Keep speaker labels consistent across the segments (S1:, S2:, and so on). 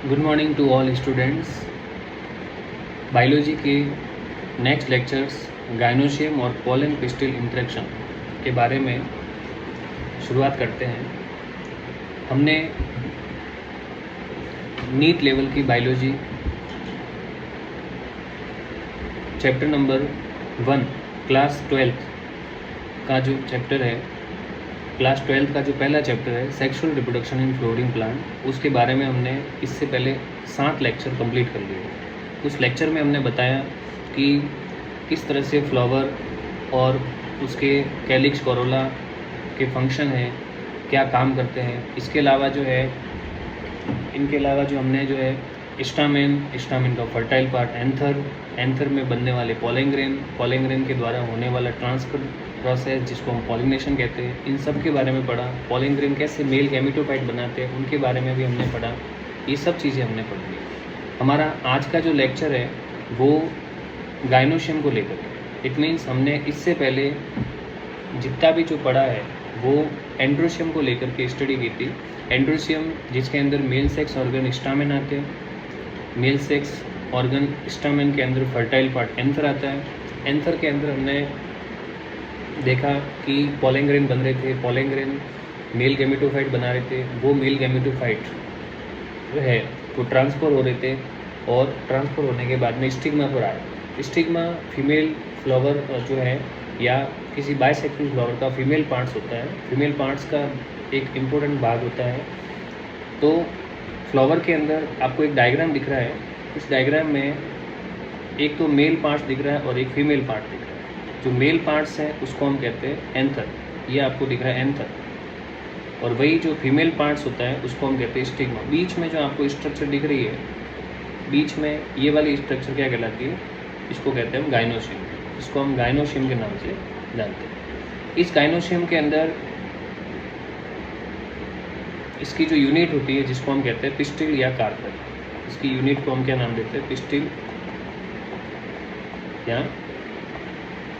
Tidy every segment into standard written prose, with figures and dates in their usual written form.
S1: Good morning to all students. Biology के next lectures gynoecium और pollen pistil interaction के बारे में शुरुआत करते हैं। हमने नीट लेवल की biology chapter number 1 class 12th का जो चैप्टर है, क्लास 12th का जो पहला चैप्टर है sexual reproduction in flowering plant, उसके बारे में हमने इससे पहले 7 लेक्चर कंप्लीट कर लिए। उस लेक्चर में हमने बताया कि किस तरह से फ्लावर और उसके कैलिक्स कोरोला के फंक्शन हैं, क्या काम करते हैं। इसके अलावा जो है इनके अलावा जो हमने जो है स्टामेन का फर्टाइल पार्ट, एंथर में बनने वाले पॉलिंग्रेन के द्वारा होने वाला ट्रांसफर प्रोसेस जिसको हम पॉलिनेशन कहते हैं, इन सब के बारे में पढ़ा। पॉलिंग्रेन कैसे मेल गैमेटोफाइट बनाते हैं उनके बारे में भी हमने पढ़ा। ये सब चीज़ें हमने पढ़ ली। हमारा आज का जो लेक्चर है वो गाइनोशियम को लेकर के, इट मीन्स हमने इससे पहले जितना भी जो पढ़ा है वो एंड्रोशियम को लेकर के स्टडी की थी। एंड्रोशियम जिसके अंदर मेल सेक्स ऑर्गन स्टामेन आते हैं, मेल सेक्स ऑर्गन स्टामेन के अंदर फर्टाइल पार्ट एंथर आता है। एंथर के अंदर हमने देखा कि पॉलिंग्रेन बन रहे थे, पॉलिंग्रेन मेल गैमेटोफाइट बना रहे थे। वो मेल गैमेटोफाइट जो है वो ट्रांसफ़र हो रहे थे और ट्रांसफ़र होने के बाद में स्टिग्मा पर आए। स्टिग्मा फीमेल फ्लावर जो है या किसी बाइसेक्सुअल फ्लावर का फीमेल पार्ट्स होता है, फीमेल पार्ट्स का एक इम्पोर्टेंट भाग होता है। तो फ्लावर के अंदर आपको एक डायग्राम दिख रहा है। इस डायग्राम में एक तो मेल पार्ट्स दिख रहा है और एक फीमेल पार्ट दिख रहा है। जो मेल पार्ट्स हैं उसको हम कहते हैं एंथर, ये आपको दिख रहा है एंथर, और वही जो फीमेल पार्ट्स होता है उसको हम कहते हैं स्टिग्मा। बीच में जो आपको स्ट्रक्चर दिख रही है, बीच में ये वाली स्ट्रक्चर क्या कहलाती है, इसको कहते हैं हम गाइनोशियम। इसको हम गाइनोशियम के नाम से जानते हैं। इस गाइनोशियम के अंदर इसकी जो यूनिट होती है जिसको हम कहते हैं पिस्टिल या कार्पेल, इसकी यूनिट को हम क्या नाम देते हैं, पिस्टिल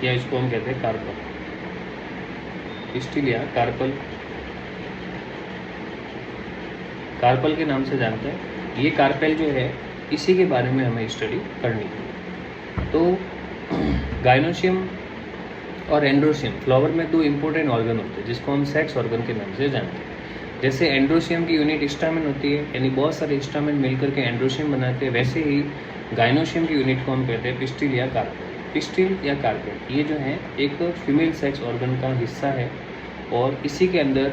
S1: या इसको हम कहते हैं कार्पल, पिस्टिल या कार्पल के नाम से जानते हैं। ये कार्पेल जो है इसी के बारे में हमें स्टडी करनी है। तो गाइनोशियम और एंड्रोशियम फ्लावर में 2 इम्पोर्टेंट ऑर्गन होते हैं जिसको हम सेक्स ऑर्गन के नाम से जानते हैं। जैसे एंड्रोशियम की यूनिट स्टामेन होती है, यानी बहुत सारे स्टामेन मिलकर के एंड्रोशियम बनाते हैं, वैसे ही गाइनोशियम की यूनिट को हम कहते हैं पिस्टिल या कार्पेल। पिस्टिल या कार्पेल ये जो है एक फीमेल सेक्स ऑर्गन का हिस्सा है और इसी के अंदर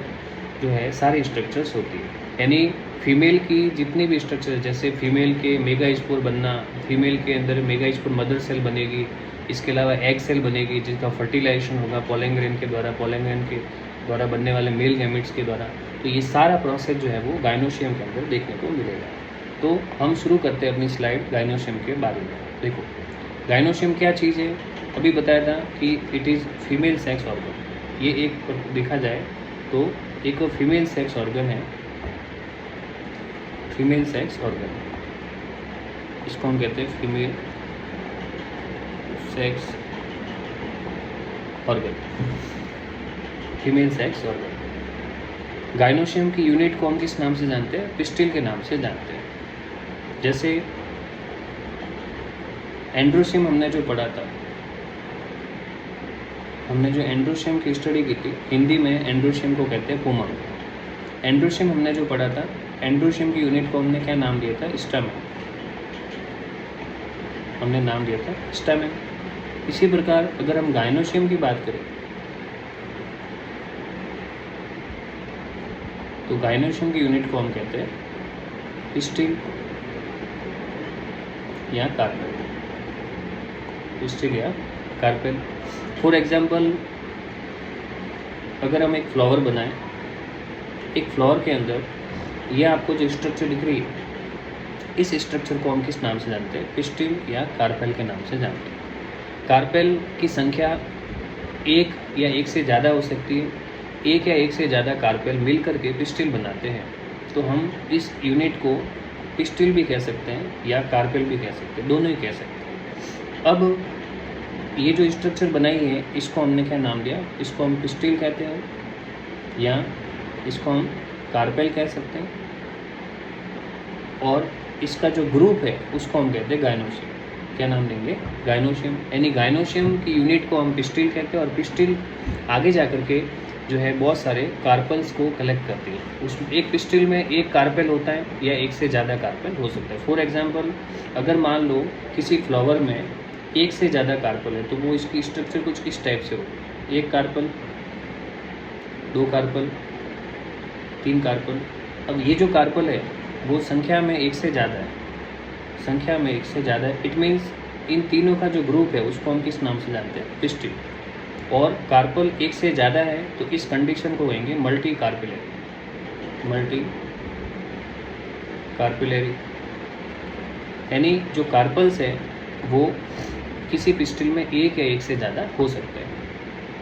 S1: जो है सारी स्ट्रक्चर्स होती है। यानी फीमेल की जितनी भी स्ट्रक्चर, जैसे फीमेल के मेगा स्पोर बनना, फीमेल के अंदर मेगा स्पोर मदर सेल बनेगी, इसके अलावा एग सेल बनेगी जिसका फर्टिलाइजेशन होगा पॉलिंग्रेन के द्वारा, पॉलिंग्रेन के द्वारा बनने वाले मेल गैमेट्स के द्वारा। तो ये सारा प्रोसेस जो है वो गाइनोशियम के अंदर देखने को मिलेगा। तो हम शुरू करते हैं अपनी स्लाइड गाइनोशियम के बारे में। देखो गाइनोशियम क्या चीज़ है, अभी बताया था कि it is female sex organ. ये एक देखा जाए तो एक फीमेल सेक्स ऑर्गन है, फीमेल सेक्स ऑर्गन, इसको हम कहते हैं female sex organ, female sex organ. Gynoecium की यूनिट को हम किस नाम से जानते हैं, पिस्टिल के नाम से जानते हैं। जैसे एंड्रोशियम हमने जो पढ़ा था, हमने जो एंड्रोशियम की स्टडी की थी, हिंदी में एंड्रोशियम को कहते हैं पुमंग। एंड्रोशियम हमने जो पढ़ा था, एंड्रोशियम की यूनिट को हमने क्या नाम दिया था, स्टामेन, हमने नाम दिया था स्टामेन। इसी प्रकार अगर हम गाइनोशियम की बात करें तो गाइनोशियम की यूनिट को हम कहते हैं पिस्टिल या कार्पेल, पिस्टिल या कार्पेल। फॉर एग्जाम्पल अगर हम एक फ्लावर बनाएं, एक फ्लावर के अंदर ये आपको जो स्ट्रक्चर दिख रही है, इस स्ट्रक्चर को हम किस नाम से जानते हैं, पिस्टिल या कार्पेल के नाम से जानते हैं। कार्पेल की संख्या 1 या 1 से ज़्यादा हो सकती है। 1 या 1 से ज़्यादा कार्पेल मिलकर के पिस्टिल बनाते हैं। तो हम इस यूनिट को पिस्टिल भी कह सकते हैं या कार्पेल भी कह सकते हैं, दोनों ही कह सकते हैं। अब ये जो स्ट्रक्चर बनाई है इसको हमने क्या नाम दिया, इसको हम पिस्टिल कहते हैं या इसको हम कार्पेल कह सकते हैं। और इसका जो ग्रुप है उसको हम कहते हैं गायनोशियम। क्या नाम देंगे? गायनोशियम। यानी गायनोशियम की यूनिट को हम पिस्टिल कहते हैं और पिस्टिल आगे जा कर के जो है बहुत सारे कार्पल्स को कलेक्ट करती है। उस एक पिस्टिल में एक कार्पेल होता है या एक से ज़्यादा कार्पेल हो सकता है। फॉर एग्जांपल अगर मान लो किसी फ्लावर में एक से ज़्यादा कार्पल है तो वो इसकी स्ट्रक्चर कुछ इस टाइप से होगी। एक कार्पल, दो कार्पल, तीन कार्पल। अब ये जो कार्पल है वो संख्या में एक से ज़्यादा है, संख्या में एक से ज़्यादा है। इट मीन्स इन तीनों का जो ग्रुप है उसको हम किस नाम से जानते हैं? पिस्टिल। और कार्पल एक से ज़्यादा है तो इस कंडीशन को कहेंगे मल्टी कार्पिलरी। मल्टी कार्पिलरी यानी जो कार्पल्स है वो किसी पिस्टिल में एक या एक से ज़्यादा हो सकते हैं।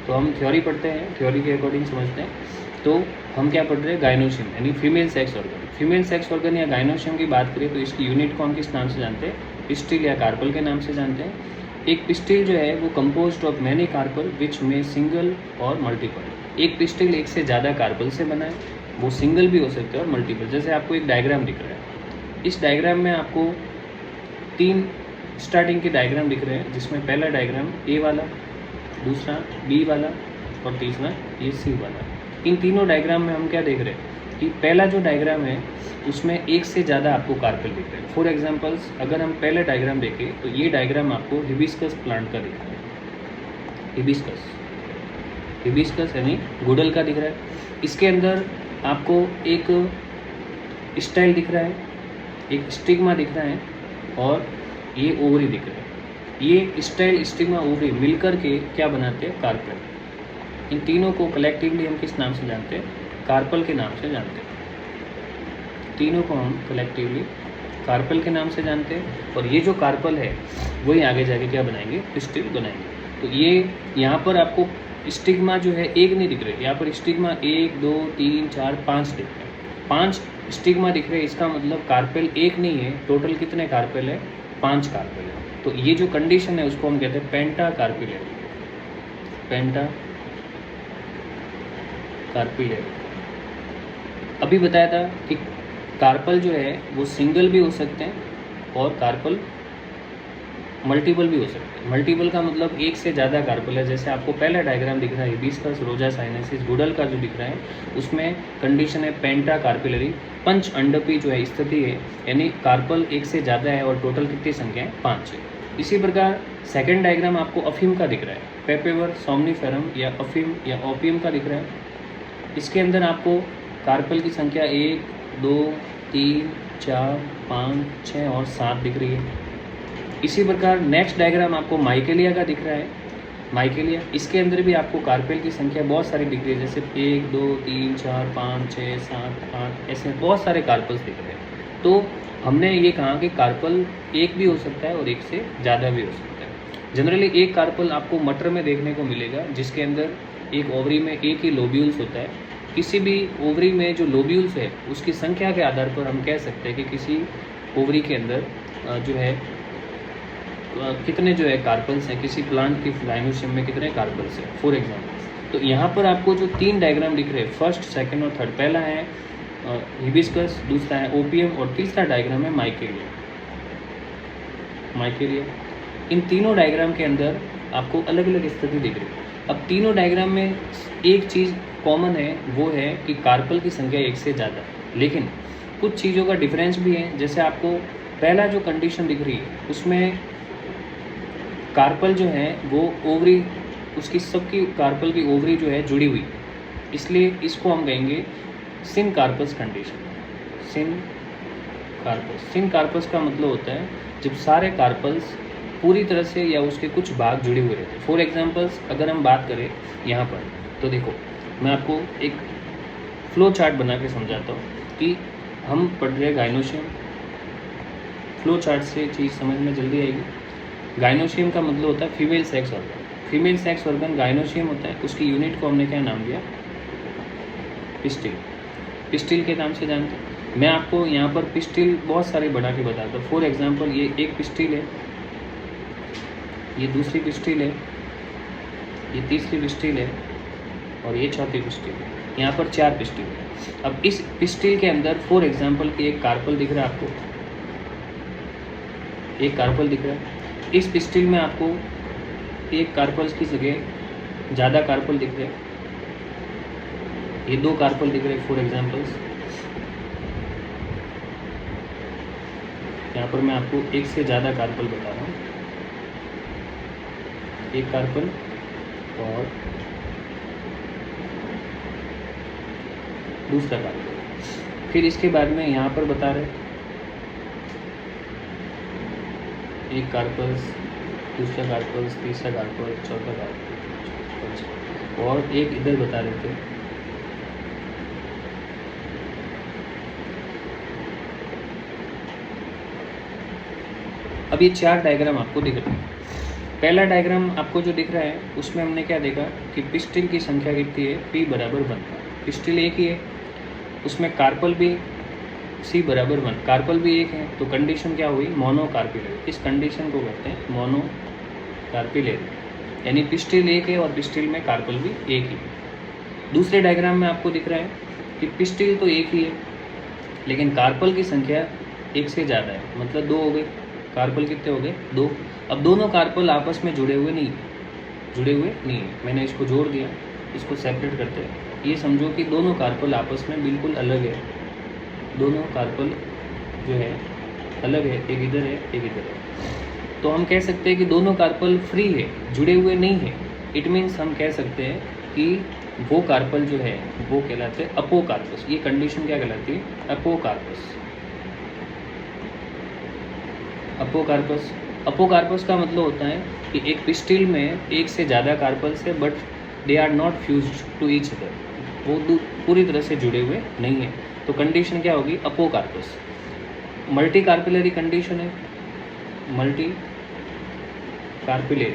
S1: तो हम थ्योरी पढ़ते हैं, थ्योरी के अकॉर्डिंग समझते हैं। तो हम क्या पढ़ रहे हैं? गायनोशियम यानी female sex organ. Female sex organ या गायनोशियम की बात करें तो इसकी यूनिट को हम किस नाम से जानते हैं? पिस्टिल या कार्पल के नाम से जानते हैं। एक पिस्टिल जो है वो कंपोज्ड ऑफ मैनी कार्पल विच में सिंगल और मल्टीपल। एक पिस्टिल एक से ज़्यादा कार्पल से बना है, वो सिंगल भी हो सकता है और मल्टीपल। जैसे आपको एक डायग्राम दिख रहा है, इस डायग्राम में आपको तीन स्टार्टिंग के डायग्राम दिख रहे हैं, जिसमें पहला डायग्राम ए वाला, दूसरा बी वाला और तीसरा ये सी वाला। इन तीनों डायग्राम में हम क्या देख रहे हैं कि पहला जो डायग्राम है उसमें एक से ज़्यादा आपको कार्पेल दिख रहे हैं। फॉर एग्जांपल्स अगर हम पहले डायग्राम देखें तो ये डायग्राम आपको हिबिस्कस प्लांट का दिख रहा है। हिबिस्कस, हिबिस्कस यानी गुड़हल का दिख रहा है। इसके अंदर आपको एक स्टाइल दिख रहा है, एक स्टिग्मा दिख रहा है और ये ओवरी दिख रहा है। ये स्टाइल, स्टिग्मा, ओवरी मिलकर के क्या बनाते हैं? कार्पेल। इन तीनों को कलेक्टिवली हम किस नाम से जानते हैं? कार्पल के नाम से जानते हैं। तीनों को हम कलेक्टिवली कार्पल के नाम से जानते हैं और ये जो कार्पल है वही आगे जाके क्या बनाएंगे? पिस्टिल बनाएंगे। तो ये यहाँ पर आपको स्टिग्मा जो है एक नहीं दिख रहे, यहाँ पर स्टिग्मा 1 2 3 4 5 दिख रहे हैं। 5 स्टिग्मा दिख रहे हैं, इसका मतलब कार्पेल एक नहीं है। टोटल कितने कार्पेल है? 5 कार्पेल है। तो ये जो कंडीशन है उसको हम कहते हैं पेंटा कार्पिलरी। पेंटा कार्पिलरी। अभी बताया था कि कार्पल जो है वो सिंगल भी हो सकते हैं और कार्पल मल्टीपल भी हो सकते हैं। मल्टीपल का मतलब एक से ज़्यादा कार्पल है। जैसे आपको पहला डायग्राम दिख रहा है हिबिस्कस, रोजा साइनेसिस, गुड़हल का जो दिख रहा है उसमें कंडीशन है पेंटा कार्पिलरी। पंच अंडपी जो है स्थिति है, यानी कार्पल एक से ज़्यादा है और टोटल कितनी संख्या है? 5 है। इसी प्रकार सेकेंड डायग्राम आपको अफीम का दिख रहा है, पेपेवर, सोमनीफेरम या अफीम या ओपियम का दिख रहा है। इसके अंदर आपको कार्पल की संख्या 1 2 3 4 5 6 और 7 दिख रही है। इसी प्रकार नेक्स्ट डायग्राम आपको माइकेलिया का दिख रहा है। माइकेलिया, इसके अंदर भी आपको कार्पेल की संख्या बहुत सारी दिख रही है, जैसे 1 2 3 4 5 6 7 8 ऐसे बहुत सारे कार्पल्स दिख रहे हैं। तो हमने ये कहा कि कार्पल एक भी हो सकता है और एक से ज़्यादा भी हो सकता है। जनरली एक कार्पल आपको मटर में देखने को मिलेगा जिसके अंदर एक ओवरी में एक ही लोब्यूल्स होता है। किसी भी ओवरी में जो लोब्यूल्स है उसकी संख्या के आधार पर हम कह सकते हैं कि किसी ओवरी के अंदर जो है कितने जो है कार्पल्स हैं, किसी प्लांट की गायनोशियम में कितने कार्पल्स हैं। फॉर एग्जांपल तो यहाँ पर आपको जो 3 डायग्राम दिख रहे हैं, फर्स्ट, सेकंड और थर्ड, पहला है हिबिस्कस, दूसरा है ओपियम और तीसरा डायग्राम है माइकेलिया। माइकेलिया, इन तीनों डायग्राम के अंदर आपको अलग अलग स्थिति दिख रही है। अब तीनों डायग्राम में एक चीज़ कॉमन है, वो है कि कार्पल की संख्या एक से ज़्यादा है, लेकिन कुछ चीज़ों का डिफरेंस भी है। जैसे आपको पहला जो कंडीशन दिख रही है उसमें कार्पल जो है वो ओवरी, उसकी सबकी कार्पल की ओवरी जो है जुड़ी हुई, इसलिए इसको हम कहेंगे सिन कार्पस कंडीशन। सिन कार्पस, सिन कार्पस का मतलब होता है जब सारे कार्पल्स पूरी तरह से या उसके कुछ भाग जुड़े हुए रहते हैं। फॉर एग्जांपल्स अगर हम बात करें यहाँ पर, तो देखो मैं आपको एक फ्लो चार्ट बना के समझाता हूँ कि हम पढ़ रहे गायनोशियम। फ्लो चार्ट से चीज़ समझ में जल्दी आएगी। गायनोशियम का मतलब होता है female sex organ. Female sex organ gynoecium होता है, उसकी यूनिट को हमने क्या नाम दिया? पिस्टिल। पिस्टिल के नाम से जानते हैं। मैं आपको यहाँ पर पिस्टिल बहुत सारे बना के बताता हूँ। फॉर एग्जांपल ये एक पिस्टिल है, ये दूसरी पिस्टिल है, ये तीसरी पिस्टिल है और ये चौथी पिस्टिल है। यहाँ पर 4 पिस्टिल है। अब इस पिस्टिल के अंदर फॉर एग्जांपल कि एक कार्पल दिख रहा है आपको, एक कार्पल दिख रहा है। इस पिस्टिल में आपको एक कार्पल्स की जगह ज़्यादा कार्पल दिख रहे हैं, ये 2 कार्पल दिख रहे हैं फॉर एग्जांपल्स। यहाँ पर मैं आपको एक से ज़्यादा कार्पल बता रहा हूँ, एक कार्पल और दूसरा कार्पल। फिर इसके बाद में यहाँ पर बता रहे एक कार्पल्स, दूसरा कार्पल्स, तीसरा कार्पल, चौथा कार्पल और एक इधर बता रहे थे। अब ये 4 डायग्राम आपको दिख रहे हैं। पहला डायग्राम आपको जो दिख रहा है उसमें हमने क्या देखा कि पिस्टिल की संख्या कितनी है, P बराबर 1। पिस्टिल एक ही है, उसमें कार्पल भी C बराबर 1, कार्पल भी एक है, तो कंडीशन क्या हुई, मोनो कार्पिलरी। इस कंडीशन को कहते हैं मोनो कार्पिलरी, यानी पिस्टिल एक है और पिस्टिल में कार्पल भी एक ही है। दूसरे डायग्राम में आपको दिख रहा है कि पिस्टिल तो एक ही है लेकिन कार्पल की संख्या एक से ज़्यादा है, मतलब 2 हो गए। कार्पल कितने हो गए, 2। अब दोनों कार्पल आपस में जुड़े हुए नहीं है, मैंने इसको जोड़ दिया, इसको सेपरेट करते हैं। ये समझो कि दोनों कार्पल आपस में बिल्कुल अलग है, दोनों कार्पल जो है अलग है, एक इधर है एक इधर है। तो हम कह सकते हैं कि दोनों कार्पल फ्री है, जुड़े हुए नहीं है। इट मीन्स हम कह सकते हैं कि वो कार्पल जो है वो कहलाते हैं अपोकार्पस। ये कंडीशन क्या कहलाती है, अपोकार्पस। अपोकार्पस, अपोकार्पस का मतलब होता है कि एक पिस्टिल में एक से ज़्यादा कार्पल्स है but they are not fused to each other, वो पूरी तरह से जुड़े हुए नहीं है, तो कंडीशन क्या होगी, अपोकार्पस। मल्टी कार्पिलरी कंडीशन है, मल्टी कार्पिलरी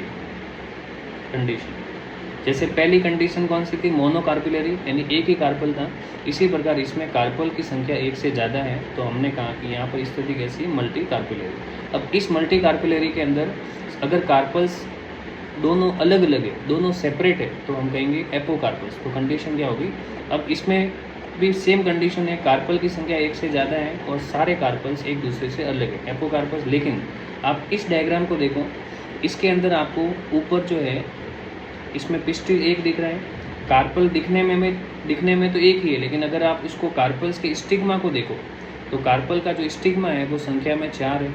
S1: कंडीशन। जैसे पहली कंडीशन कौन सी थी, मोनो कार्पिलरी, यानी एक ही कार्पल था। इसी प्रकार इसमें कार्पल की संख्या एक से ज़्यादा है, तो हमने कहा कि यहाँ पर स्थिति कैसी, मल्टी कार्पिलरी। अब इस मल्टी कार्पिलरी के अंदर अगर कार्पल्स दोनों अलग अलग है, दोनों सेपरेट है, तो हम कहेंगे एपोकार्पस। तो कंडीशन क्या होगी, अब इसमें भी सेम कंडीशन है, कार्पल की संख्या एक से ज़्यादा है और सारे कार्पल्स एक दूसरे से अलग है, एपोकार्पस। लेकिन आप इस डायग्राम को देखो, इसके अंदर आपको ऊपर जो है इसमें पिस्टिल एक दिख रहा है, कार्पल दिखने में तो एक ही है, लेकिन अगर आप इसको कार्पल्स के स्टिग्मा को देखो तो कार्पल का जो स्टिग्मा है वो संख्या में 4 है।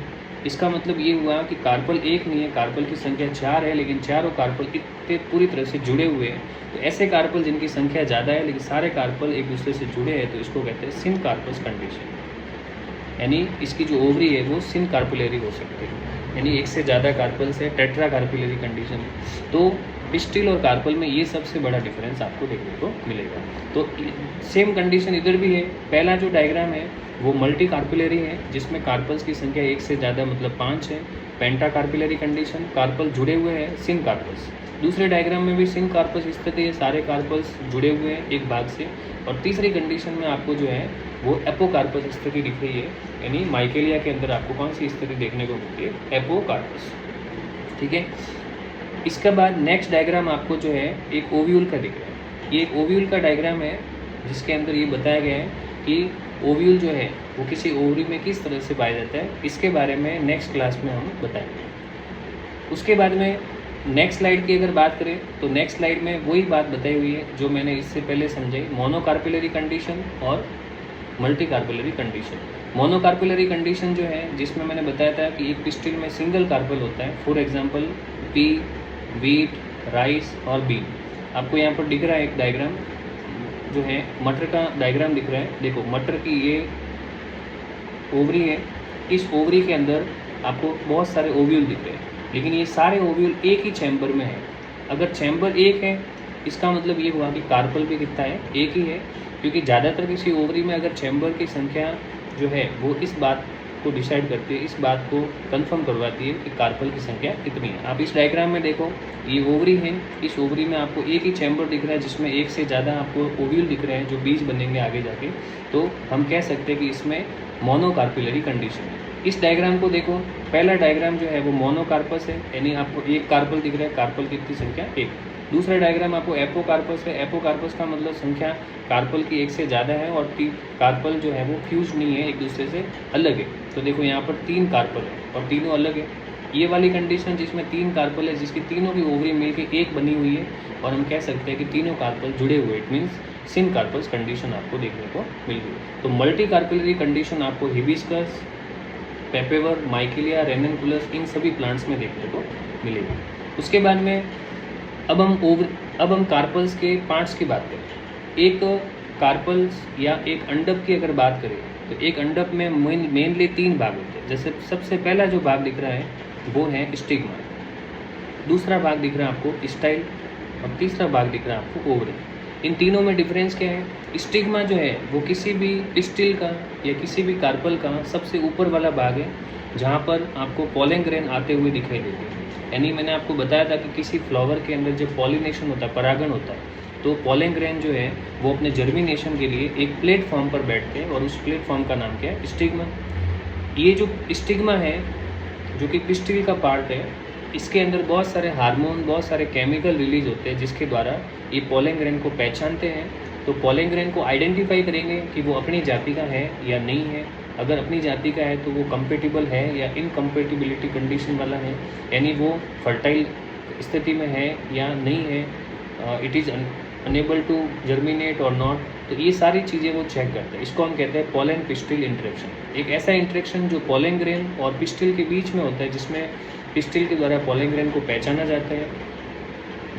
S1: इसका मतलब ये हुआ कि कार्पल एक नहीं है, कार्पल की संख्या 4 है, लेकिन चारों कार्पल इतने पूरी तरह से जुड़े हुए हैं। तो ऐसे कार्पल जिनकी संख्या ज़्यादा है लेकिन सारे कार्पल एक दूसरे से जुड़े हैं, तो इसको कहते हैं सिनकार्पस कंडीशन, यानी इसकी जो ओवरी है वो सिनकार्पिलरी हो सकती है, यानी एक से ज़्यादा कार्पल्स है, टेट्रा कार्पिलरी कंडीशन है। तो पिस्टिल और कार्पल में ये सबसे बड़ा डिफरेंस आपको देखने को मिलेगा। तो सेम कंडीशन इधर भी है। पहला जो डायग्राम है वो मल्टी कार्पिलरी है, जिसमें कार्पल्स की संख्या एक से ज़्यादा मतलब 5 है। पेंटा कार्पिलरी कंडीशन, कार्पल जुड़े हुए हैं, सिन कार्पल्स। दूसरे डायग्राम में भी सिन कार्पस स्थिति है, सारे कार्पल्स जुड़े हुए हैं एक भाग से। और तीसरी कंडीशन में आपको जो है वो एपोकार्पस स्थिति दिख रही है, यानी माइकेलिया के अंदर आपको कौन सी स्थिति देखने को मिलती है, एपोकार्पस। ठीक है। इसके बाद नेक्स्ट डायग्राम आपको जो है एक ओव्यूल का दिख रहा है। ये एक ओव्यूल का डायग्राम है जिसके अंदर ये बताया गया है कि ओव्यूल जो है वो किसी ओवरी में किस तरह से पाया जाता है। इसके बारे में नेक्स्ट क्लास में हम बताएंगे। उसके बाद में नेक्स्ट स्लाइड की अगर बात करें तो नेक्स्ट स्लाइड में वही बात बताई हुई है जो मैंने इससे पहले समझाई, मोनोकार्पिलरी कंडीशन और मल्टी कार्पिलरी कंडीशन। मोनोकार्पिलरी कंडीशन जो है जिसमें मैंने बताया था कि एक पिस्टिल में सिंगल कार्पल होता है, for example P, wheat, rice और बीन। आपको यहाँ पर दिख रहा है एक डायग्राम जो है मटर का डायग्राम दिख रहा है। देखो मटर की ये ओवरी है, इस ओवरी के अंदर आपको बहुत सारे ओव्यूल दिख रहे हैं, लेकिन ये सारे ओव्यूल एक ही चैम्बर में है। अगर चैम्बर एक है इसका मतलब ये हुआ कि कार्पल भी कितना है, एक ही है, क्योंकि ज़्यादातर किसी ओवरी में अगर चैम्बर की संख्या जो है वो इस बात को डिसाइड करती है, इस बात को कंफर्म करवाती है कि कार्पल की संख्या कितनी है। आप इस डायग्राम में देखो, ये ओवरी है, इस ओवरी में आपको एक ही चैम्बर दिख रहा है जिसमें एक से ज़्यादा आपको ओव्यूल दिख रहे हैं जो बीज बनेंगे आगे जाके, तो हम कह सकते हैं कि इसमें मोनोकार्पिलरी कंडीशन है। इस डायग्राम को देखो, पहला डायग्राम जो है वो मोनोकार्पस है, यानी आपको एक कार्पल दिख रहा है, कार्पल की कितनी संख्या, एक। दूसरा डायग्राम आपको एपोकार्पस है। एपोकार्पस का मतलब संख्या कार्पल की एक से ज़्यादा है और कार्पल जो है वो फ्यूज नहीं है, एक दूसरे से अलग है। तो देखो यहाँ पर 3 कार्पल है और तीनों अलग है। ये वाली कंडीशन जिसमें 3 कार्पल है, जिसकी तीनों की ओवरी मिलकर एक बनी हुई है और हम कह सकते हैं कि तीनों कार्पल जुड़े हुए, it means syn carpels condition आपको देखने को मिल गई। तो मल्टी कार्पलरी कंडीशन आपको हिबिस्कस, पेपेवर, माइकेलिया, रेननकुलस, इन सभी प्लांट्स में देखने को मिलेगी। उसके बाद में अब हम कार्पल्स के पार्ट्स की बात करें। एक कार्पल्स या एक अंडप की अगर बात करें तो एक अंडप में मेनली 3 भाग होते हैं। जैसे सबसे पहला जो भाग दिख रहा है वो है स्टिग्मा, दूसरा भाग दिख रहा है आपको स्टाइल और तीसरा भाग दिख रहा है आपको ओवरी। इन तीनों में डिफरेंस क्या है? स्टिग्मा जो है वो किसी भी पिस्टिल का या किसी भी कार्पल का सबसे ऊपर वाला भाग है जहाँ पर आपको पॉलन ग्रेन आते हुए दिखाई देते हैं। यानी मैंने आपको बताया था कि किसी फ्लावर के अंदर जब पॉलिनेशन होता है, परागण होता है, तो पॉलन ग्रेन जो है वो अपने जर्मिनेशन के लिए एक प्लेटफॉर्म पर बैठते हैं और उस प्लेटफॉर्म का नाम क्या है? स्टिग्मा। ये जो स्टिग्मा है जो कि पिस्टिल का पार्ट है, इसके अंदर बहुत सारे हार्मोन, बहुत सारे केमिकल रिलीज होते हैं जिसके द्वारा ये पॉलन ग्रेन को पहचानते हैं। तो पॉलन ग्रेन को आइडेंटिफाई करेंगे कि वो अपनी जाति का है या नहीं है। अगर अपनी जाति का है तो वो कंपेटिबल है या इनकम्पेटिबिलिटी कंडीशन वाला है, यानी वो फर्टाइल स्थिति में है या नहीं है, it is unable to germinate और नॉट। तो ये सारी चीज़ें वो चेक करते हैं। इसको हम कहते हैं पॉलन पिस्टिल इंटरेक्शन। एक ऐसा इंटरेक्शन जो पॉलन ग्रेन और पिस्टिल के बीच में होता है, जिसमें पिस्टिल के द्वारा पॉलन ग्रेन को पहचाना जाता है,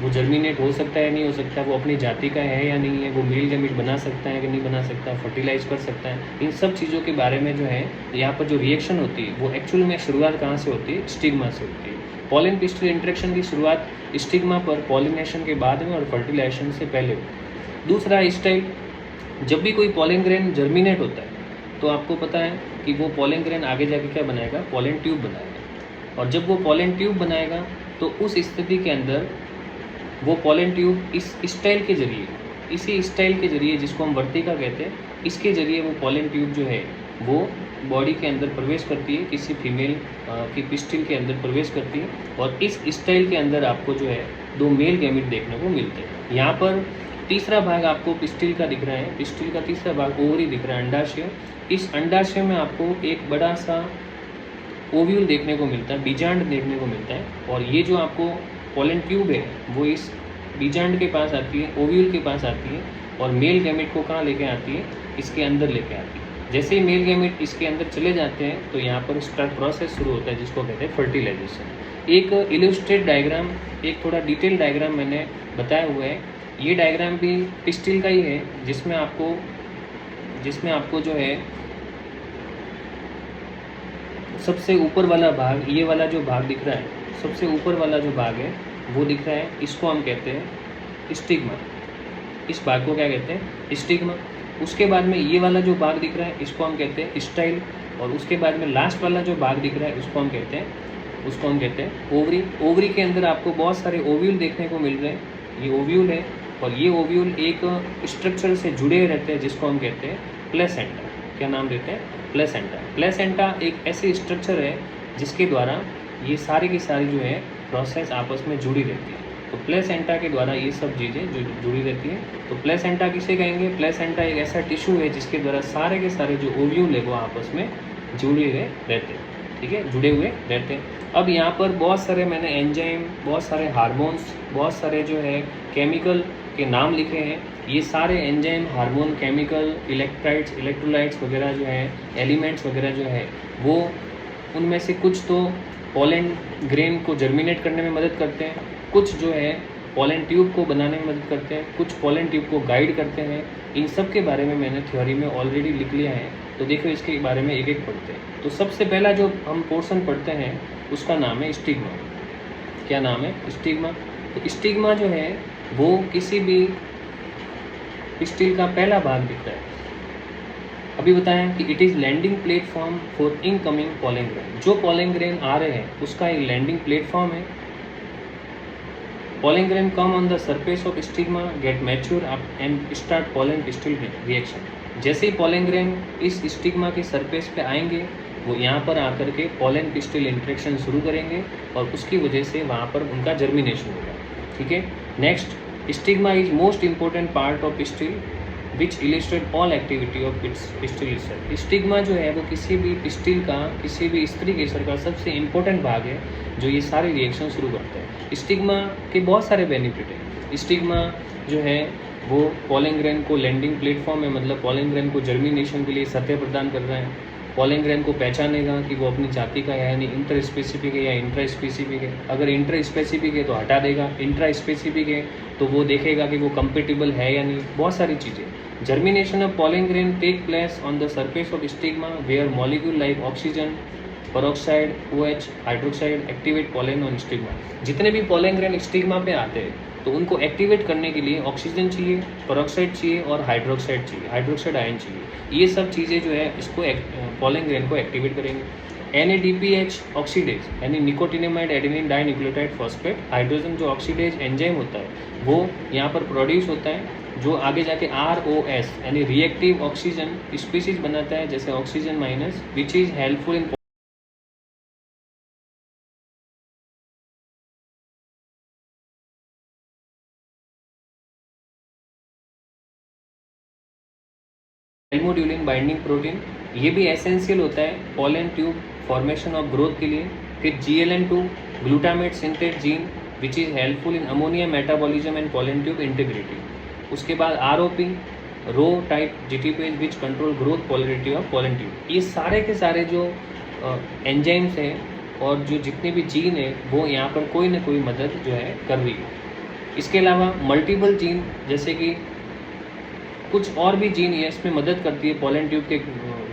S1: वो जर्मिनेट हो सकता है नहीं हो सकता, वो अपनी जाति का है या नहीं है, वो मेल गैमेट बना सकता है कि नहीं बना सकता, फर्टिलाइज कर सकता है। इन सब चीज़ों के बारे में जो है यहाँ पर जो रिएक्शन होती है वो एक्चुअल में शुरुआत कहाँ से होती है? स्टिग्मा से होती है। पॉलन पिस्टिल इंटरेक्शन की शुरुआत स्टिग्मा पर पॉलिनेशन के बाद में और फर्टिलाइजेशन से पहले होती है। दूसरा स्टाइल, जब भी कोई पॉलन ग्रेन जर्मिनेट होता है तो आपको पता है कि वो पॉलन ग्रेन आगे जाके क्या बनाएगा? पॉलन ट्यूब बनाएगा। और जब वो पॉलन ट्यूब बनाएगा तो उस स्थिति के अंदर वो पॉलन ट्यूब इस स्टाइल के जरिए, इसी स्टाइल के जरिए जिसको हम वर्तिका कहते हैं, इसके जरिए वो पॉलन ट्यूब जो है वो बॉडी के अंदर प्रवेश करती है, किसी फीमेल की पिस्टिल के अंदर प्रवेश करती है और इस स्टाइल के अंदर आपको जो है 2 मेल गैमेट देखने को मिलते हैं। यहाँ पर तीसरा भाग आपको पिस्टिल का दिख रहा है, पिस्टिल का तीसरा भाग ओवरी दिख रहा है, अंडाशय। इस अंडाशय में आपको एक बड़ा सा ओव्यूल देखने को मिलता है, बीजांड देखने को मिलता है। और ये जो आपको पॉलन ट्यूब है वो इस बीजांड के पास आती है, ओव्यूल के पास आती है और मेल गैमेट को कहाँ लेके आती है? इसके अंदर लेके आती है। जैसे ही मेल गैमेट इसके अंदर चले जाते हैं तो यहाँ पर स्टार्ट प्रोसेस शुरू होता है जिसको कहते हैं फर्टिलाइजेशन। एक इलस्ट्रेट डायग्राम, एक थोड़ा डिटेल डायग्राम मैंने बताया हुआ है। ये डायग्राम भी पिस्टिल का ही है जिसमें आपको जो है सबसे ऊपर वाला भाग, ये वाला जो भाग दिख रहा है, सबसे ऊपर वाला जो भाग है वो दिख रहा है, इसको हम कहते हैं स्टिग्मा। इस भाग को क्या कहते हैं? स्टिग्मा। उसके बाद में ये वाला जो भाग दिख रहा है इसको हम कहते हैं स्टाइल। और उसके बाद में लास्ट वाला जो भाग दिख रहा है उसको हम कहते हैं ओवरी। ओवरी के अंदर आपको बहुत सारे ओव्यूल देखने को मिल रहे हैं। ये ओव्यूल है और ये ओव्यूल एक स्ट्रक्चर से जुड़े रहते हैं जिसको हम कहते हैं प्लेसेंटा। क्या नाम देते हैं? प्लेसेंटा। प्लेसेंटा एक ऐसी स्ट्रक्चर है जिसके द्वारा ये सारी की सारी जो है प्रोसेस आपस में जुड़ी रहती है। तो प्लेसेंटा के द्वारा ये सब चीज़ें जो जुड़ी रहती हैं। तो प्लेसेंटा किसे कहेंगे? प्लेसेंटा एक ऐसा टिश्यू है जिसके द्वारा सारे के सारे जो ओव्यूल है वो आपस में जुड़े हुए रहते हैं, ठीक है, जुड़े हुए रहते हैं। अब यहाँ पर बहुत सारे मैंने एंजाइम, बहुत सारे हार्मोन्स, बहुत सारे जो है केमिकल के नाम लिखे हैं। ये सारे एंजाइम, हार्मोन, केमिकल, इलेक्ट्रोलाइट्स वगैरह जो है, एलिमेंट्स वगैरह जो है, वो उनमें से कुछ तो पॉलन ग्रेन को जर्मिनेट करने में मदद करते हैं, कुछ जो है पॉलन ट्यूब को बनाने में मदद करते हैं, कुछ पॉलन ट्यूब को गाइड करते हैं। इन सब के बारे में मैंने थ्योरी में ऑलरेडी लिख लिया है। तो देखो इसके बारे में एक एक पढ़ते हैं। तो सबसे पहला जो हम पोर्शन पढ़ते हैं उसका नाम है स्टिग्मा। क्या नाम है? स्टिग्मा। तो स्टिग्मा जो है वो किसी भी पिस्टिल का पहला भाग दिखता है। अभी बताया कि it is landing platform for incoming pollen grain. जो पॉलन ग्रेन आ रहे हैं उसका एक लैंडिंग प्लेटफॉर्म है। Pollen grain come on the surface of stigma, get mature and start pollen pistil reaction. जैसे ही पॉलन ग्रेन इस स्टिग्मा के सरफेस पे आएंगे वो यहाँ पर आकर के पॉलन पिस्टिल इंटरेक्शन शुरू करेंगे और उसकी वजह से वहाँ पर उनका जर्मिनेशन होगा, ठीक है। Next, stigma is most important part of pistil which illustrate all activity of pistil research. Stigma जो है वो किसी भी पिस्टिल का, किसी भी स्त्री केसर का सबसे इम्पोर्टेंट भाग है जो ये सारे रिएक्शन शुरू करते हैं। स्टिग्मा के बहुत सारे बेनिफिट हैं। स्टिग्मा जो है वो पॉलन ग्रेन को लैंडिंग प्लेटफॉर्म है, मतलब पॉलन ग्रेन को जर्मिनेशन के लिए सतह प्रदान कर रहा है। पॉलन ग्रेन को पहचानेगा कि वो अपनी जाति का है, यानी इंटर स्पेसिफिक है या इंट्रा स्पेसिफिक है। अगर इंटर स्पेसिफिक है तो हटा देगा, इंट्रा स्पेसिफिक है तो वो देखेगा कि वो कंपेटिबल है या नहीं, बहुत सारी चीज़ें। Germination of pollen grain take place on the surface of stigma where molecule like oxygen, peroxide, OH, hydroxide activate pollen on stigma. जितने भी पॉलन ग्रेन स्टिग्मा पे आते हैं तो उनको एक्टिवेट करने के लिए ऑक्सीजन चाहिए, पेरोक्साइड चाहिए और हाइड्रोक्साइड चाहिए, हाइड्रोक्साइड आयन चाहिए। ये सब चीज़ें जो है इसको पॉलन ग्रेन को एक्टिवेट करेंगे। NADPH ऑक्सीडेज यानी nicotinamide adenine dinucleotide phosphate, hydrogen जो ऑक्सीडेज एंजाइम होता है वो यहाँ पर प्रोड्यूस होता है, जो आगे जाके ROS यानी रिएक्टिव ऑक्सीजन स्पीसीज बनाता है, जैसे oxygen minus, which is helpful in calmodulin binding protein. ये भी एसेंशियल होता है pollen tube formation of growth के लिए। फिर GLN2 glutamate synthase gene which is helpful in ammonia metabolism and pollen tube integrity. उसके बाद ROP Rho type GTPase which control growth polarity of pollen tube. ये सारे के सारे जो एंजाइम्स हैं और जो जितने भी जीन है वो यहाँ पर कोई ना कोई मदद जो है कर रही है। इसके अलावा मल्टीपल जीन, जैसे कि कुछ और भी जीन ये इसमें मदद करती है पॉलन ट्यूब के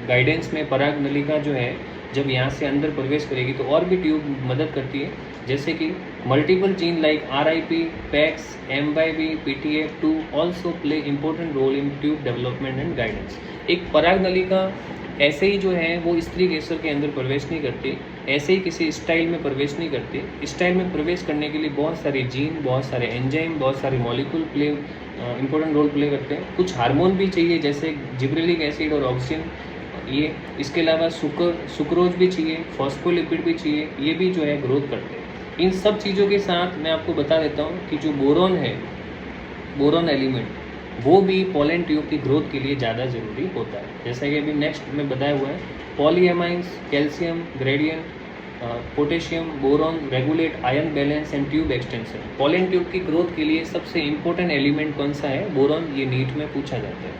S1: गाइडेंस में। पराग नलिका जो है जब यहाँ से अंदर प्रवेश करेगी तो और भी ट्यूब मदद करती है, जैसे कि multiple gene like RIP, PEX, MYB, PTA2 also play important role in tube development and guidance. एक पराग नलिका ऐसे ही जो है वो स्त्री केसर के अंदर प्रवेश नहीं करती, ऐसे ही किसी स्टाइल में प्रवेश नहीं करती। स्टाइल में प्रवेश करने के लिए बहुत सारे जीन, बहुत सारे एंजाइम, बहुत सारे molecule play important role play करते हैं। कुछ हार्मोन भी चाहिए जैसे जिब्रेलिक एसिड और ऑक्सीजन, ये। इसके अलावा सुक्रोज भी चाहिए, फॉस्फोलिपिड भी चाहिए, ये भी जो है ग्रोथ करते हैं। इन सब चीज़ों के साथ मैं आपको बता देता हूँ कि जो बोरॉन है, बोरॉन एलिमेंट, वो भी पॉलन ट्यूब की ग्रोथ के लिए ज़्यादा ज़रूरी होता है। जैसा कि अभी नेक्स्ट में बताया हुआ है, polyamines, calcium, gradient, potassium, boron regulate ion balance and tube extension. Pollen tube की ग्रोथ के लिए सबसे इंपॉर्टेंट एलिमेंट कौन सा है? बोरॉन। ये नीट में पूछा जाता है।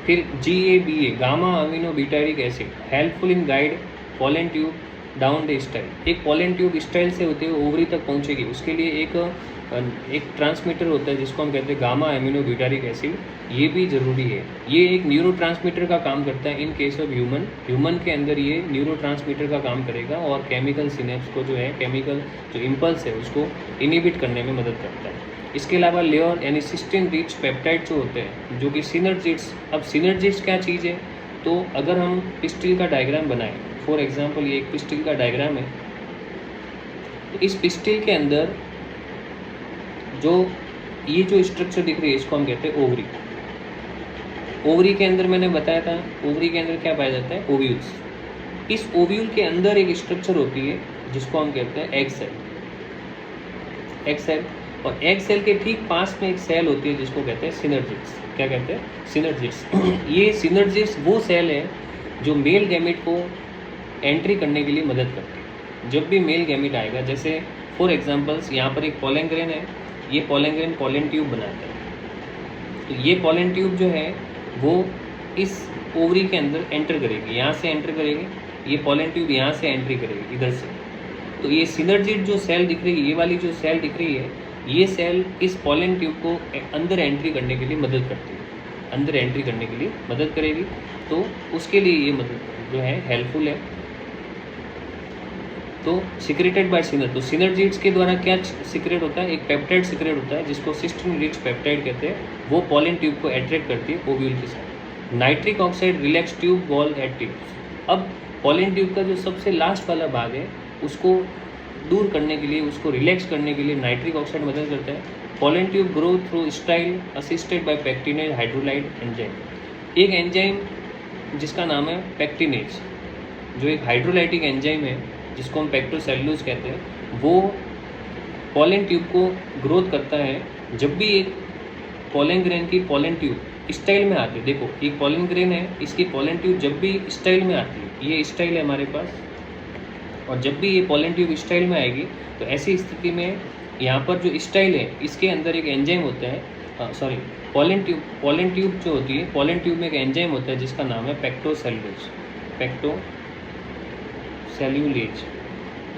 S1: फिर GABA gamma amino butyric acid helpful in guide pollen tube down the style. एक पॉलन ट्यूब स्टाइल से होते हुए ओवरी तक पहुंचेगी, उसके लिए एक ट्रांसमीटर होता है जिसको हम कहते हैं गामा अमीनो ब्यूटारिक एसिड, ये भी ज़रूरी है। ये एक न्यूरोट्रांसमीटर का काम करता है इन केस ऑफ ह्यूमन के अंदर ये न्यूरोट्रांसमीटर का काम करेगा और केमिकल सिनेप्स को जो है, केमिकल जो इम्पल्स है उसको इनिबिट करने में मदद करता है। इसके अलावा लेयर यानी सिस्टीन रिच पेप्टाइड जो होते हैं, जो कि सिनर्जिड्स। अब सिनर्जिड्स क्या चीज़ है? तो अगर हम पिस्टिल का डायग्राम बनाएं, फॉर एग्जांपल ये एक पिस्टिल का डायग्राम है, तो इस पिस्टिल के अंदर जो ये जो स्ट्रक्चर दिख रही है इसको हम कहते हैं ओवरी। ओवरी के अंदर मैंने बताया था, ओवरी के अंदर क्या पाया जाता है? ओव्यूल्स। इस ओव्यूल के अंदर एक स्ट्रक्चर होती है जिसको हम कहते हैं एग सेल। एग सेल, और एग सेल के ठीक पास में एक सेल होती है जिसको कहते हैं सिनर्जिड्स। क्या कहते हैं? सिनर्जिड्स। ये सिनर्जिड्स वो सेल है जो मेल गैमेट को एंट्री करने के लिए मदद करती है। जब भी मेल गैमेट आएगा, जैसे फॉर एग्जांपल्स यहाँ पर एक पॉलन ग्रेन है, ये पॉलन ग्रेन पॉलन ट्यूब बनाता है। तो ये पॉलन ट्यूब जो है वो इस ओवरी के अंदर एंटर करेगी, यहाँ से एंटर करेगी, ये पॉलन ट्यूब यहाँ से एंट्री करेगी इधर से। तो ये सिनर्जिड जो सेल दिख रही है, ये वाली जो सेल दिख रही है, ये सेल इस पॉलन ट्यूब को अंदर एंट्री करने के लिए मदद करती है, अंदर एंट्री करने के लिए मदद करेगी। तो उसके लिए ये मदद जो है हेल्पफुल है। तो सिक्रेटेड बाय सिनर, तो सिनर्जिड्स के द्वारा क्या सिक्रेट होता है? एक पेप्टाइड सिक्रेट होता है जिसको सिस्टीन रिच पेप्टाइड कहते हैं। वो पॉलन ट्यूब को अट्रैक्ट करती है ओव्यूल के साथ। Nitric oxide relax tube wall at tips. अब पॉलन ट्यूब का जो सबसे लास्ट वाला भाग है उसको दूर करने के लिए, उसको रिलैक्स करने के लिए नाइट्रिक ऑक्साइड मदद करता है। Pollen tube grow through style assisted by pectinase hydrolysed enzyme. एक एंजाइम जिसका नाम है पेक्टिनेज, जो एक हाइड्रोलाइटिक एंजाइम है जिसको हम पेक्टोसेल्यूलोज कहते हैं, वो पॉलन ट्यूब को ग्रोथ करता है जब भी एक पोलन ग्रेन की पोलन ट्यूब स्टाइल में आती है, देखो एक पोलन ग्रेन है, इसकी पोलन ट्यूब जब भी स्टाइल में आती है, ये स्टाइल है हमारे पास, और जब भी ये पोलन ट्यूब स्टाइल में आएगी तो ऐसी स्थिति में यहाँ पर जो स्टाइल है इसके अंदर एक एंजाइम होता है, पोलन ट्यूब जो होती है, पोलन ट्यूब में एक एंजाइम होता है जिसका नाम है पेक्टोसेल्यूलेज।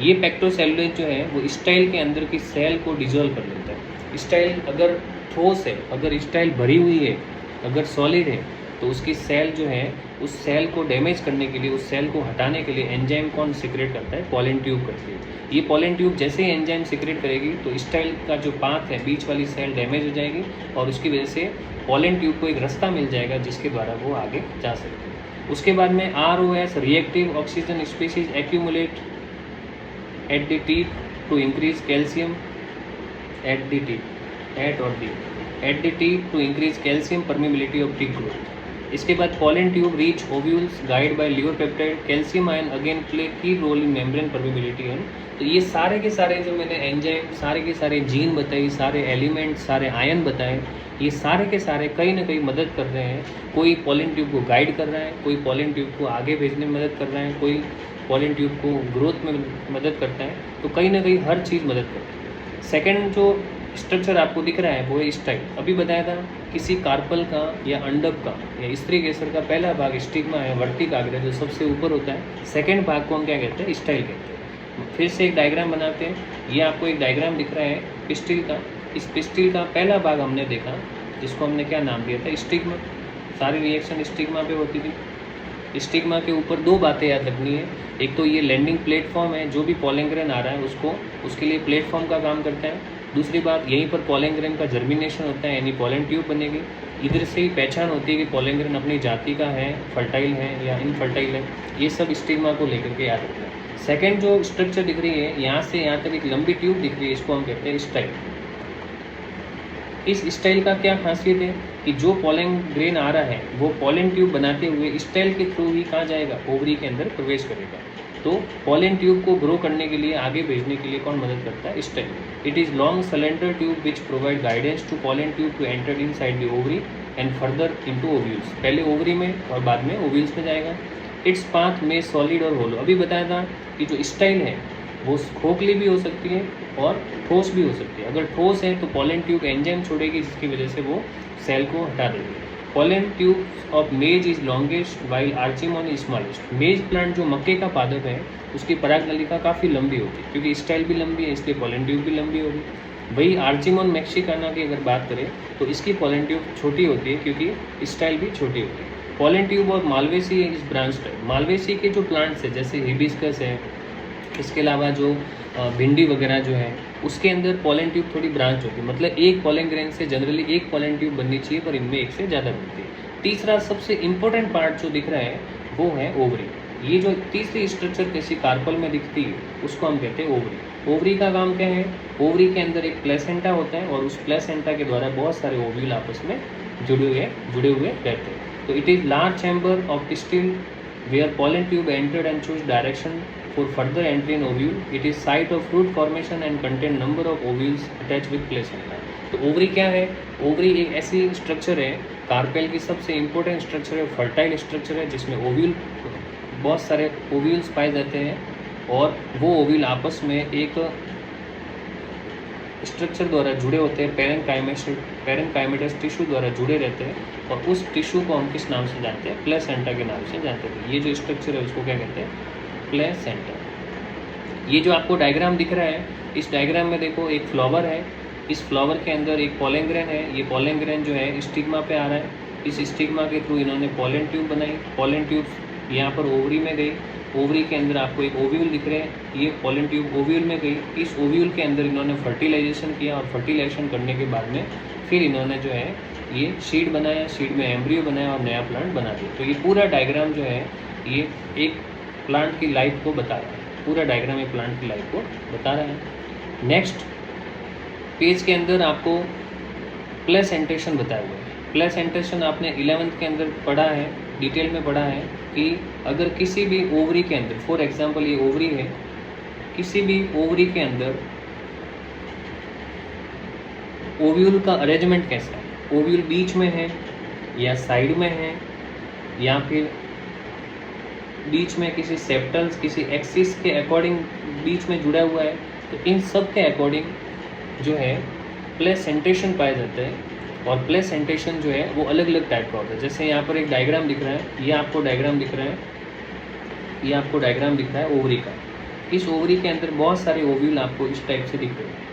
S1: ये पेक्टोसेल्यूलेज जो है वो स्टाइल के अंदर की सेल को डिजोल्व कर लेता है। स्टाइल अगर ठोस है, अगर स्टाइल भरी हुई है, अगर सॉलिड है, तो उसकी सेल जो है उस सेल को डैमेज करने के लिए, उस सेल को हटाने के लिए एंजाइम कौन सिक्रेट करता है? पोलन ट्यूब करती है। ये पोलन ट्यूब जैसे ही एंजाइम सिक्रेट करेगी तो स्टाइल का जो पाथ है, बीच वाली सेल डैमेज हो जाएगी और उसकी वजह से पोलन ट्यूब को एक रास्ता मिल जाएगा जिसके द्वारा वो आगे जा सकती है। उसके बाद में ROS reactive oxygen species accumulate at the tip to increase calcium at the tip to increase calcium permeability of tip growth. इसके बाद pollen tube reach ovules guide by liver peptide, calcium ion again play key role in membrane permeability and. तो ये सारे के सारे जो मैंने enzyme, सारे के सारे जीन बताई, सारे एलिमेंट, सारे आयन बताए, ये सारे के सारे कहीं ना कहीं मदद कर रहे हैं। कोई पोलन ट्यूब को गाइड कर रहा है, कोई पोलन ट्यूब को आगे भेजने में मदद कर रहा है, कोई पोलन ट्यूब को ग्रोथ में मदद करता है। तो कहीं ना कहीं हर चीज़ मदद करती है। सेकेंड जो स्ट्रक्चर आपको दिख रहा है वो है स्टाइल। अभी बताया था किसी कार्पल का या अंडक का या स्त्री केसर का पहला भाग स्टिग्मा है, वर्तिकाग्र जो सबसे ऊपर होता है, सेकंड भाग को हम क्या कहते हैं? स्टाइल कहते हैं। फिर से एक डायग्राम बनाते हैं। ये आपको एक डायग्राम दिख रहा है पिस्टिल का। इस पिस्टिल का पहला भाग हमने देखा जिसको हमने क्या नाम दिया था? स्टिग्मा। सारी रिएक्शन स्टिग्मा पे होती थी। स्टिग्मा के ऊपर दो बातें याद रखनी है। एक तो ये लैंडिंग प्लेटफॉर्म है, जो भी पोलन ग्रेन आ रहा है उसके लिए प्लेटफॉर्म का काम करता है। दूसरी बात, यहीं पर पोलन ग्रेन का जर्मिनेशन होता है, यानी पोलन ट्यूब बनेगी। इधर से ही पहचान होती है कि पोलन ग्रेन अपनी जाति का है, फर्टाइल है या इनफर्टाइल है। ये सब स्टिग्मा को लेकर के याद रखना है। सेकेंड जो स्ट्रक्चर दिख रही है, यहाँ से यहाँ तक एक लंबी ट्यूब दिख रही है, इसको हम कहते हैं स्टाइल। इस स्टाइल का क्या खासियत है कि जो पोलन ग्रेन आ रहा है वो पोलन ट्यूब बनाते हुए स्टाइल के थ्रू ही कहाँ जाएगा? ओवरी के अंदर प्रवेश करेगा। तो पोलन ट्यूब को ग्रो करने के लिए, आगे भेजने के लिए कौन मदद करता है? Style. It is long cylinder tube which provide guidance to pollen tube to enter inside the ovary and further into ovules. पहले ओवरी में और बाद में ओव्यूल्स में जाएगा। इट्स पाथ में सॉलिड और होलो। अभी बताया था कि जो स्टाइल है वो खोखली भी हो सकती है और ठोस भी हो सकती है। अगर ठोस है तो पोलन ट्यूब एंजाइम छोड़ेगी जिसकी वजह से वो सेल को हटा देगी। Pollen tube of maize is longest while आर्चिमोन इज स्मॉलेस्ट। मेज प्लांट जो मक्के का पादप है उसकी परागनलिका काफ़ी लंबी होती है, क्योंकि स्टाइल भी लंबी है इसलिए पोलन ट्यूब भी लंबी होगी। वही आर्चिमोन मैक्सिकाना की अगर बात करें तो इसकी पोलन ट्यूब छोटी होती है क्योंकि स्टाइल भी छोटी होती है। पोलन ट्यूब और Malvaceae is branch type. Malvaceae के जो प्लांट्स है जैसे हिबिस्कस है, इसके अलावा जो भिंडी वगैरह जो है उसके अंदर पोलन ट्यूब थोड़ी ब्रांच होती है। मतलब एक पोलन ग्रेन से जनरली एक पोलन ट्यूब बननी चाहिए, पर इनमें एक से ज़्यादा बनती है। तीसरा सबसे इम्पोर्टेंट पार्ट जो दिख रहा है वो है ओवरी। ये जो तीसरी स्ट्रक्चर किसी कार्पल में दिखती है उसको हम कहते हैं ओवरी। ओवरी का काम क्या है? ओवरी के अंदर एक प्लेसेंटा होता है और उस प्लेसेंटा के द्वारा बहुत सारे ओव्यूल आपस में जुड़े हुए रहते हैं। तो it is large chamber of pistil where pollen tube entered and choose direction for further entry in ovule. It is site of fruit formation and contain number of ovules attached with placenta. तो ovary क्या है? Ovary एक ऐसी structure है, carpel की सबसे important structure है, fertile structure है जिसमें ओव्यूल, बहुत सारे ओव्यूल्स पाए जाते हैं और वो ओव्यूल आपस में एक स्ट्रक्चर द्वारा जुड़े होते हैं, पैरेन्काइमेटस टिश्यू द्वारा जुड़े रहते हैं और उस टिश्यू को हम किस नाम से जानते हैं? प्लेसेंटा के नाम से जानते हैं। ये जो स्ट्रक्चर है उसको क्या कहते हैं? प्लेसेंटा। ये जो आपको डायग्राम दिख रहा है, इस डायग्राम में देखो एक फ्लावर है, इस फ्लावर के अंदर एक पोलन ग्रेन है। ये पोलन ग्रेन जो है स्टिग्मा पे आ रहा है, इस स्टिग्मा के थ्रू इन्होंने पोलन ट्यूब बनाई। पोलन ट्यूब यहाँ पर ओवरी में गई, ओवरी के अंदर आपको एक ओव्यूल दिख रहे हैं, ये पोलन ट्यूब ओव्यूल में गई। इस ओव्यूल के अंदर इन्होंने फर्टिलाइजेशन किया और फर्टिलाइजेशन करने के बाद में फिर इन्होंने जो है ये सीड बनाया, सीड में एम्ब्रियो बनाया और नया प्लांट बना दिया। तो ये पूरा डायग्राम जो है ये एक प्लांट की लाइफ को बता रहा है, पूरा डायग्राम एक प्लांट की लाइफ को बता रहा है। नेक्स्ट पेज के अंदर आपको प्लेसेंटेशन बताया हुआ है। प्लेसेंटेशन आपने 11th के अंदर पढ़ा है, डिटेल में पढ़ा है कि अगर किसी भी ओवरी के अंदर, फॉर एग्जांपल ये ओवरी है, किसी भी ओवरी के अंदर ओव्यूल का अरेंजमेंट कैसा है, ओव्यूल बीच में है या साइड में है या फिर बीच में किसी सेप्टल्स किसी एक्सिस के अकॉर्डिंग बीच में जुड़ा हुआ है, तो इन सब के अकॉर्डिंग जो है प्लेसेंटेशन पाए जाते हैं। और प्लेसेंटेशन जो है वो अलग अलग टाइप का होता है। जैसे यहाँ पर एक डायग्राम दिख रहा है, ये आपको डायग्राम दिख रहा है, ये आपको डायग्राम दिख रहा है ओवरी का। इस ओवरी के अंदर बहुत सारे ओव्यूल आपको इस टाइप से दिख रहे हैं।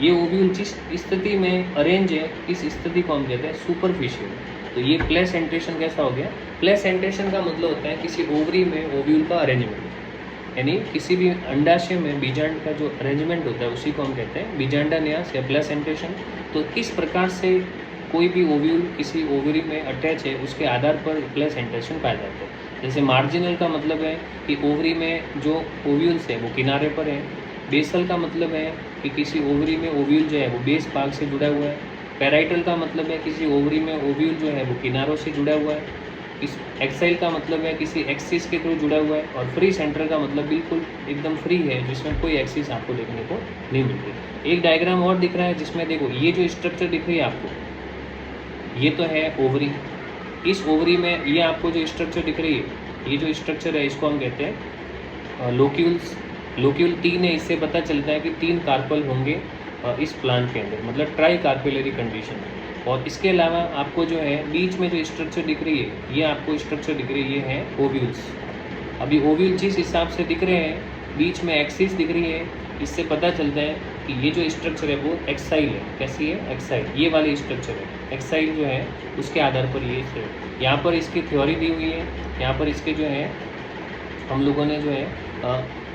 S1: ये ओव्यूल जिस स्थिति में अरेंज है, इस स्थिति को हम कहते हैं सुपरफिशियल। तो ये प्लेसेंटेशन कैसा हो गया, प्लेसेंटेशन का मतलब होता है किसी ओवरी में ओव्यूल का अरेंजमेंट, यानी किसी भी अंडाशय में बीजांड का जो अरेंजमेंट होता है उसी को हम कहते हैं बीजांडा न्यास या प्लेसेंटेशन। तो किस प्रकार से कोई भी ओव्यूल किसी ओवरी में अटैच है उसके आधार पर प्लेसेंटेशन पाया जाता है। जैसे मार्जिनल का मतलब है कि ओवरी में जो ओव्यूल्स है वो किनारे पर है। बेसल का मतलब है कि किसी ओवरी में ओव्यूल जो है वो बेस भाग से जुड़ा हुआ है। पैराइटल का मतलब है किसी ओवरी में ओव्यूल जो है वो किनारों से जुड़ा हुआ है। इस एक्साइल का मतलब है किसी एक्सिस के थ्रू जुड़ा हुआ है। और फ्री सेंट्रल का मतलब बिल्कुल एकदम फ्री है, जिसमें कोई एक्सिस आपको देखने को नहीं मिलती। एक डायग्राम और दिख रहा है जिसमें देखो ये जो स्ट्रक्चर दिख रही है आपको, ये तो है ओवरी। इस ओवरी में ये आपको जो स्ट्रक्चर दिख रही है, ये जो स्ट्रक्चर है इसको हम कहते हैं लोक्यूल्स। लोक्यूल 3 है, इससे पता चलता है कि 3 कार्पल होंगे इस प्लांट के अंदर, मतलब ट्राई कार्पेलरी कंडीशन है। और इसके अलावा आपको जो है बीच में जो स्ट्रक्चर दिख रही है, ये आपको स्ट्रक्चर दिख रही है, ये है ओव्यूल्स। अभी ओव्यूल जिस हिसाब से दिख रहे हैं, बीच में एक्सिस दिख रही है, इससे पता चलता है कि ये जो स्ट्रक्चर है वो एक्साइल है। कैसी है, एक्साइल। ये वाली स्ट्रक्चर है एक्साइल जो है, उसके आधार पर ये यहाँ पर इसकी थ्योरी दी हुई है। यहाँ पर इसके जो है हम लोगों ने जो है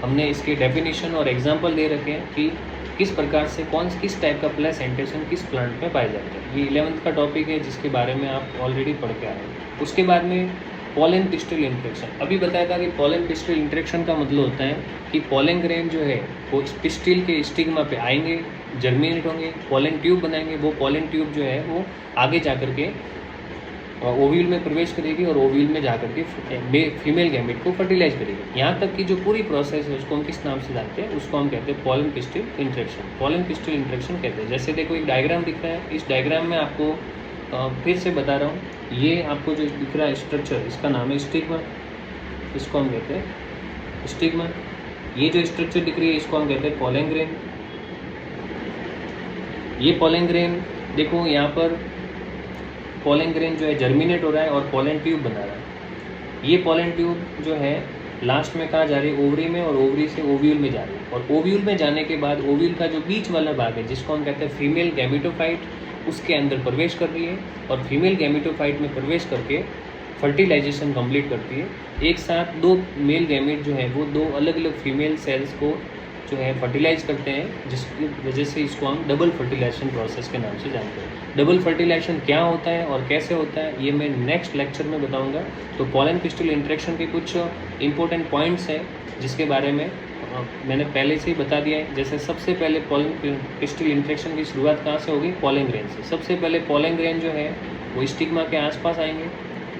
S1: हमने इसके डेफिनेशन और एग्जाम्पल दे रखे हैं कि किस प्रकार से किस टाइप का प्लेसेंटेशन किस प्लांट में पाया जाता है। ये 11th का टॉपिक है जिसके बारे में आप ऑलरेडी पढ़ के आए हैं। उसके बाद में पॉलन पिस्टल इंटरेक्शन। अभी बताया था कि पॉलन पिस्टल इंटरेक्शन का मतलब होता है कि पॉलन ग्रेन जो है वो पिस्टिल के स्टिग्मा पे आएंगे, जर्मिनेट होंगे, पॉलन ट्यूब बनाएंगे। वो पॉलन ट्यूब जो है वो आगे जा कर के ओव्यूल में प्रवेश करेगी और ओव्यूल में जा कर के फीमेल गैमेट को फर्टिलाइज करेगी। यहाँ तक की जो पूरी प्रोसेस है उसको हम किस नाम से जानते हैं, उसको हम कहते हैं pollen pistol interaction. Pollen pistol interaction कहते हैं। जैसे देखो एक डायग्राम दिख रहा है, इस डायग्राम में आपको फिर से बता रहा हूँ, ये आपको जो दिख रहा है स्ट्रक्चर, इसका नाम है स्टिग्मा, इसको हम कहते हैं स्टिग्मा। ये जो स्ट्रक्चर दिख रही है इसको हम कहते हैं पॉलन ग्रेन। ये पॉलन ग्रेन देखो, यहाँ पर पॉलन ग्रेन जो है जर्मिनेट हो रहा है और पॉलन ट्यूब बना रहा है। ये पॉलन ट्यूब जो है लास्ट में कहाँ जा रही है, ओवरी में, और ओवरी से ओव्यूल में जा रही है। और ओव्यूल में जाने के बाद ओव्यूल का जो बीच वाला भाग है जिसको हम कहते हैं फीमेल गैमेटोफाइट, उसके अंदर प्रवेश कर रही है। और फीमेल गैमेटोफाइट में प्रवेश करके फर्टिलाइजेशन कंप्लीट करती है। एक साथ 2 मेल गैमेट जो है वो 2 अलग अलग फीमेल सेल्स को जो है फर्टिलाइज करते हैं, जिसकी वजह से इसको हम डबल फर्टिलाइजेशन प्रोसेस के नाम से जानते हैं। डबल फर्टिलाइजेशन क्या होता है और कैसे होता है ये मैं नेक्स्ट लेक्चर में बताऊंगा। तो पॉलन पिस्टल इंटरेक्शन के कुछ इंपॉर्टेंट पॉइंट्स हैं जिसके बारे में मैंने पहले से ही बता दिया है। जैसे सबसे पहले पॉलन पिस्टल इंटरेक्शन की शुरुआत कहाँ से होगी, पॉलन ग्रेन से। सबसे पहले पॉलन ग्रेन जो है वो स्टिग्मा के आसपास आएंगे,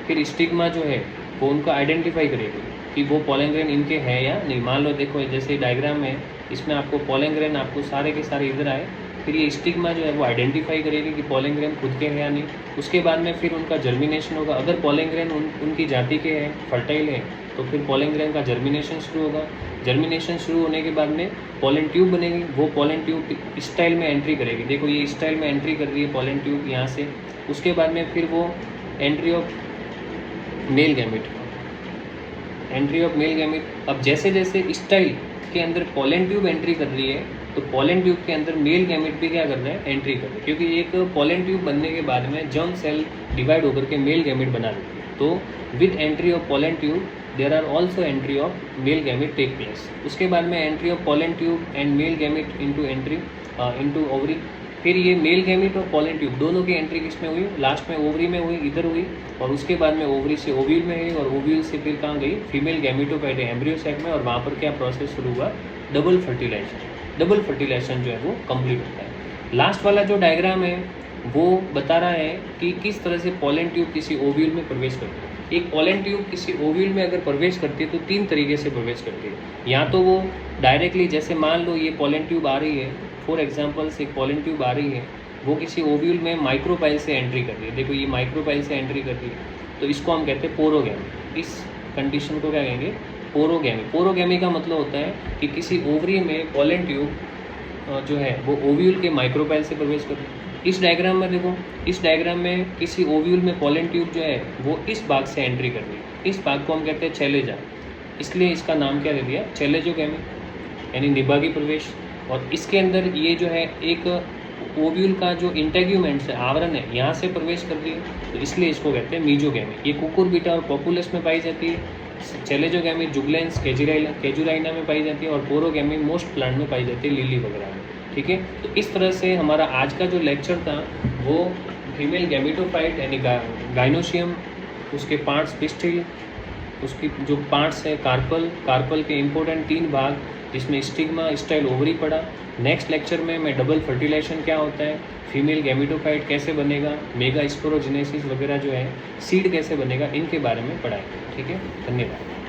S1: फिर स्टिग्मा जो है वो उनको आइडेंटिफाई करेगी कि वो पॉलन ग्रेन इनके हैं या नहीं। मान लो देखो जैसे डायग्राम में, इसमें आपको पॉलन ग्रेन आपको सारे के सारे इधर आए, फिर ये स्टिग्मा जो है वो आइडेंटिफाई करेगी कि पॉलन ग्रेन खुद के हैं या नहीं। उसके बाद में फिर उनका जर्मिनेशन होगा। अगर पॉलन ग्रेन उनकी जाति के हैं, फर्टाइल है, तो फिर पॉलन ग्रेन का जर्मिनेशन शुरू होगा। जर्मिनेशन शुरू होने के बाद में पॉलन ट्यूब बनेगी। वो पॉलन ट्यूब स्टाइल में एंट्री करेगी। देखो ये स्टाइल में एंट्री कर रही है पॉलन ट्यूब यहाँ से। उसके बाद में फिर वो entry of male gamete, entry of male gamete. अब जैसे जैसे स्टाइल के अंदर पॉलन ट्यूब एंट्री कर रही है तो पॉलन ट्यूब के अंदर मेल गैमेट भी क्या कर रहे हैं, एंट्री कर रहे हैं। क्योंकि एक पॉलन ट्यूब बनने के बाद में जर्म सेल डिवाइड होकर के मेल गैमेट बना लेती है। तो with entry of pollen tube there are also entry of male gamete take place. उसके बाद में entry of pollen tube and male gamete into entry into ovary. फिर ये मेल गैमेट और पॉलन ट्यूब दोनों की एंट्री किस में हुई, लास्ट में ओवरी में हुई, इधर हुई। और उसके बाद में ओवरी से ओव्यूल में गई और ओव्यूल से फिर कहाँ गई, फीमेल गैमेटोफाइट एम्ब्रियो सैक में। और वहाँ पर क्या प्रोसेस शुरू हुआ, डबल फर्टिलाइजेशन। डबल फर्टिलाइजेशन जो है वो कंप्लीट होता है। लास्ट वाला जो डायग्राम है वो बता रहा है कि किस तरह से पॉलन ट्यूब किसी ओव्यूल में प्रवेश करती है। एक पॉलन ट्यूब किसी ओव्यूल में अगर प्रवेश करती है तो 3 तरीके से प्रवेश करती है। या तो वो डायरेक्टली, जैसे मान लो ये पॉलन ट्यूब आ रही है, फॉर एग्जांपल से एक पॉलन ट्यूब आ रही है, वो किसी ओव्यूल में माइक्रोपाइल से एंट्री कर रही है। देखो ये माइक्रोपाइल से एंट्री कर रही है, तो इसको हम कहते हैं पोरोगैमी। इस कंडीशन को क्या कहेंगे? पोरोगैमी। पोरोगैमी का मतलब होता है कि किसी ओवरी में पोलन ट्यूब जो है वो ओव्यूल के माइक्रोपाइल से प्रवेश कर रही है। इस डायग्राम में देखो, इस डायग्राम में किसी ओव्यूल में पोलन ट्यूब जो है वो इस भाग से एंट्री कर रही है। इस भाग को हम कहते हैं चैलेजा, इसलिए इसका नाम क्या दे दिया? चैलेजोगैमी, यानी निभागी प्रवेश। और इसके अंदर ये जो है एक ओव्यूल का जो इंटेग्यूमेंट्स है, आवरण है, यहाँ से प्रवेश कर रही है, तो इसलिए इसको कहते हैं मीजोगैमी। ये कुकुरबिटा और पॉपुलस में पाई जाती है। चैलेजोगैमी जुगलेंस केजुराइना में पाई जाती है, और पोरोगैमी मोस्ट प्लांट में पाई जाती है, लिली वगैरह में। ठीक है, तो इस तरह से हमारा आज का जो लेक्चर था वो फीमेल गैमेटोफाइट यानी गाइनोशियम, उसके पार्ट्स पिस्टिल, उसकी जो पार्ट्स है कार्पल के इम्पोर्टेंट 3 भाग, जिसमें स्टिग्मा, स्टाइल, ओवरी पड़ा। नेक्स्ट लेक्चर में मैं डबल फर्टिलाइजेशन क्या होता है, फीमेल गैमेटोफाइट कैसे बनेगा, मेगा स्पोरोजेनेसिस वगैरह जो है, सीड कैसे बनेगा, इनके बारे में पढ़ाएंगे। ठीक है, धन्यवाद।